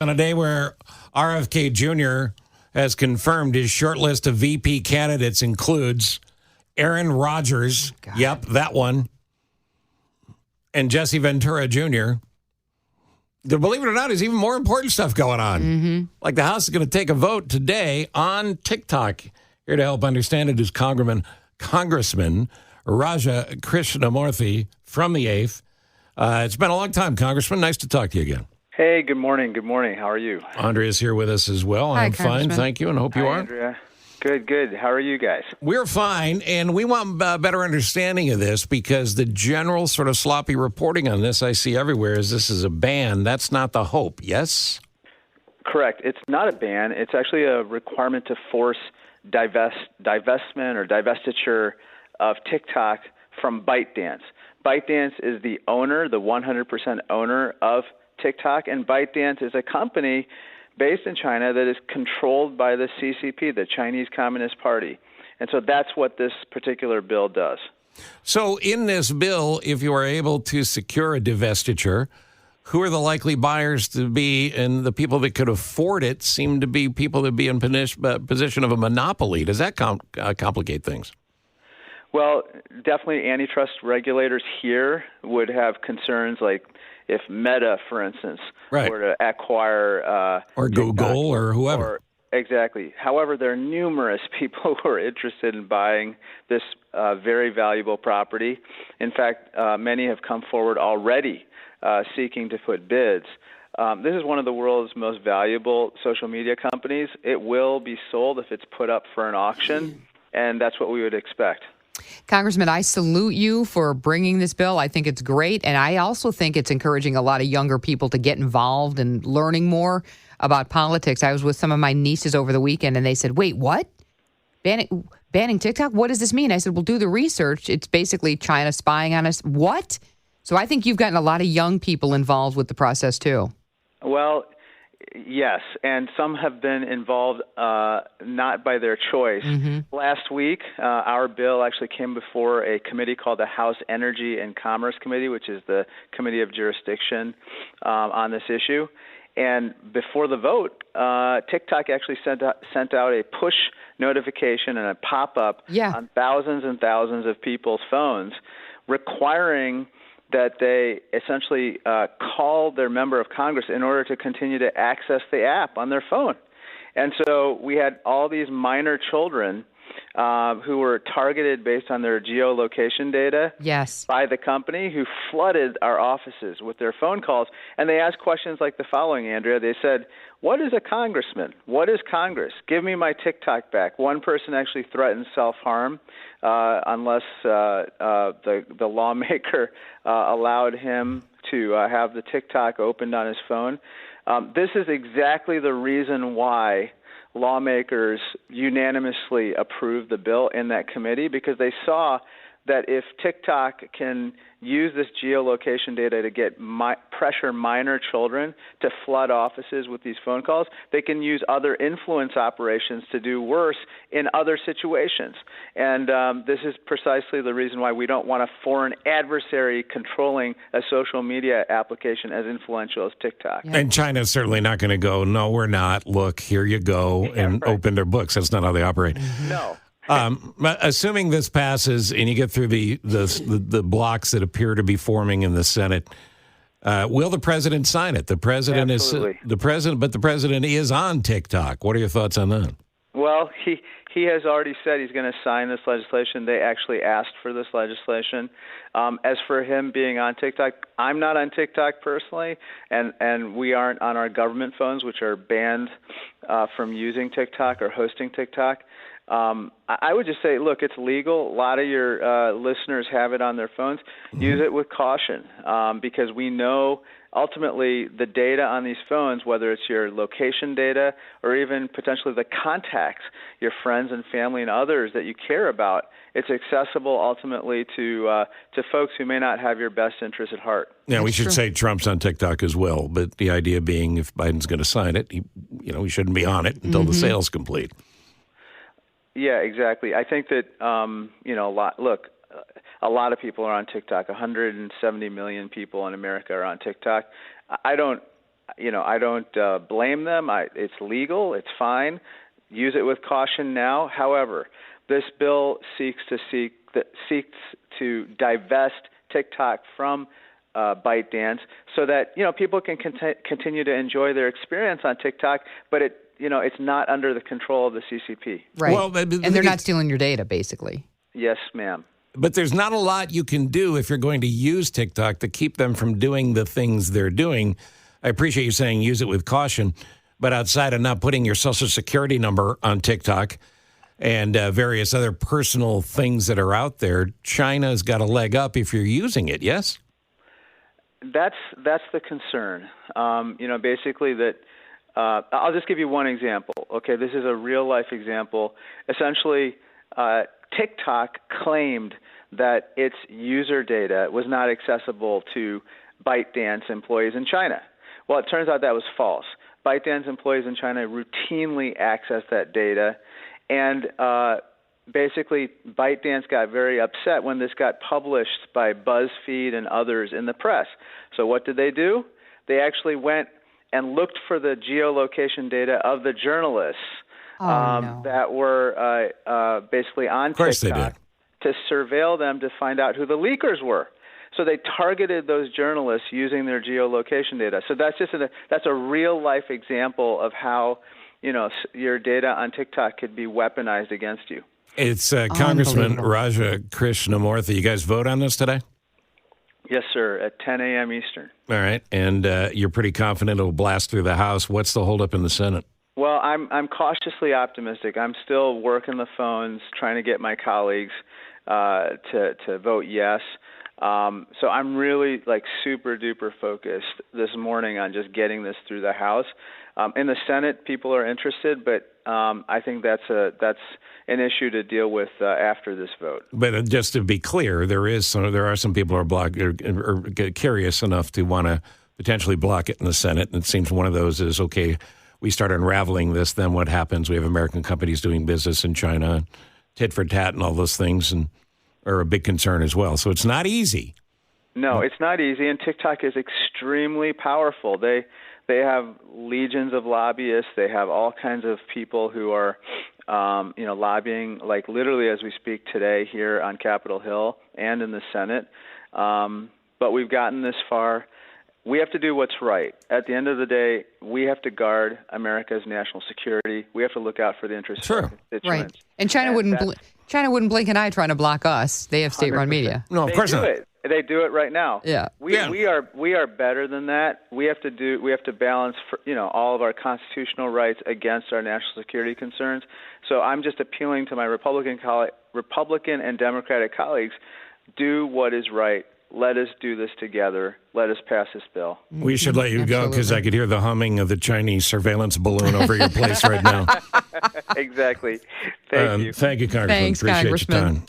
On a day where RFK Jr. has confirmed his short list of VP candidates includes Aaron Rodgers, yep, that one, and Jesse Ventura Jr. Believe it or not, there's even more important stuff going on. Mm-hmm. Like the House is going to take a vote today on TikTok. Here to help understand it is Congressman Raja Krishnamoorthi from the 8th. It's been a long time, Congressman. Nice to talk to you again. Hey, good morning. Good morning. How are you? Andrea's here with us as well. Hi, I'm fine, thank you, and hope you Hi, are. Andrea. Good. How are you guys? We're fine, and we want a better understanding of this because the general sort of sloppy reporting on this I see everywhere is this is a ban. That's not the hope, yes? Correct. It's not a ban. It's actually a requirement to force divestment or divestiture of TikTok from ByteDance. ByteDance is the owner, the 100% owner of TikTok, and ByteDance is a company based in China that is controlled by the CCP, the Chinese Communist Party. And so that's what this particular bill does. So in this bill, if you are able to secure a divestiture, who are the likely buyers to be, and the people that could afford it seem to be people that be in position of a monopoly. Does that complicate things? Well, definitely antitrust regulators here would have concerns like if Meta, for instance, right, were to acquire or Google or whoever. Exactly. However, there are numerous people who are interested in buying this very valuable property. In fact, many have come forward already seeking to put bids. This is one of the world's most valuable social media companies. It will be sold if it's put up for an auction, and that's what we would expect. Congressman, I salute you for bringing this bill. I think it's great. And I also think it's encouraging a lot of younger people to get involved and learning more about politics. I was with some of my nieces over the weekend and they said, wait, what? Banning TikTok? What does this mean? I said, well, do the research. It's basically China spying on us. What? So I think you've gotten a lot of young people involved with the process too. Well, yes, and some have been involved not by their choice. Mm-hmm. Last week, our bill actually came before a committee called the House Energy and Commerce Committee, which is the committee of jurisdiction on this issue. And before the vote, TikTok actually sent out a push notification and a pop-up on thousands and thousands of people's phones requiring that they essentially call their member of Congress in order to continue to access the app on their phone. And so we had all these minor children who were targeted based on their geolocation data by the company who flooded our offices with their phone calls. And they asked questions like the following, Andrea. They said, what is a congressman? What is Congress? Give me my TikTok back. One person actually threatened self-harm unless the lawmaker allowed him to have the TikTok opened on his phone. This is exactly the reason why lawmakers unanimously approved the bill in that committee, because they saw that if TikTok can use this geolocation data to get pressure minor children to flood offices with these phone calls, they can use other influence operations to do worse in other situations. And this is precisely the reason why we don't want a foreign adversary controlling a social media application as influential as TikTok. And China's certainly not going to go, no, we're not. Look, here you go, and open their books. That's not how they operate. No. Assuming this passes and you get through the blocks that appear to be forming in the Senate, will the president sign it? The president Absolutely. but the president is on TikTok. What are your thoughts on that? Well, he has already said he's going to sign this legislation. They actually asked for this legislation. As for him being on TikTok, I'm not on TikTok personally, and we aren't on our government phones, which are banned from using TikTok or hosting TikTok. I would just say, look, it's legal. A lot of your listeners have it on their phones. Mm-hmm. Use it with caution because we know ultimately the data on these phones, whether it's your location data or even potentially the contacts, your friends and family and others that you care about, it's accessible ultimately to folks who may not have your best interest at heart. Yeah, we should say Trump's on TikTok as well, but the idea being if Biden's going to sign it, he shouldn't be on it until the sale's complete. Yeah, exactly. I think that a lot of people are on TikTok. 170 million people in America are on TikTok. I don't I don't blame them. It's legal. It's fine. Use it with caution now. However, this bill seeks to divest TikTok from ByteDance so that people can continue to enjoy their experience on TikTok, but it's not under the control of the CCP. Right. Well, and they're not stealing your data, basically. Yes, ma'am. But there's not a lot you can do if you're going to use TikTok to keep them from doing the things they're doing. I appreciate you saying use it with caution, but outside of not putting your Social Security number on TikTok and various other personal things that are out there, China's got a leg up if you're using it, yes? That's the concern. Basically that I'll just give you one example. Okay, this is a real-life example. Essentially, TikTok claimed that its user data was not accessible to ByteDance employees in China. Well, it turns out that was false. ByteDance employees in China routinely access that data, and basically ByteDance got very upset when this got published by BuzzFeed and others in the press. So what did they do? They actually went and looked for the geolocation data of the journalists that were basically on TikTok to surveil them to find out who the leakers were. So they targeted those journalists using their geolocation data. So that's a real life example of how your data on TikTok could be weaponized against you. It's Congressman Raja Krishnamurthy. You guys vote on this today? Yes, sir, at 10 a.m. Eastern. All right, and you're pretty confident it'll blast through the House. What's the holdup in the Senate? Well, I'm cautiously optimistic. I'm still working the phones, trying to get my colleagues to vote yes. So I'm really super duper focused this morning on just getting this through the House. In the Senate, people are interested, but I think that's an issue to deal with after this vote. But just to be clear, there are some people who are curious enough to want to potentially block it in the Senate, and it seems one of those is, okay, we start unraveling this, then what happens? We have American companies doing business in China, tit for tat and all those things, and are a big concern as well. So it's not easy. No, it's not easy, and TikTok is extremely powerful. They have legions of lobbyists. They have all kinds of people who are, lobbying, literally as we speak today here on Capitol Hill and in the Senate. But we've gotten this far. We have to do what's right. At the end of the day, we have to guard America's national security. We have to look out for the interests of our constituents. Right. And China wouldn't blink an eye trying to block us. They have state-run media. No, of course not. They do it right now. Yeah. We are better than that. We have to balance all of our constitutional rights against our national security concerns. So I'm just appealing to my Republican and Democratic colleagues, do what is right. Let us do this together. Let us pass this bill. We should let you go because I could hear the humming of the Chinese surveillance balloon over your place right now. Exactly. Thank you. Thank you, Congressman. Thanks, Appreciate Congressman. your time.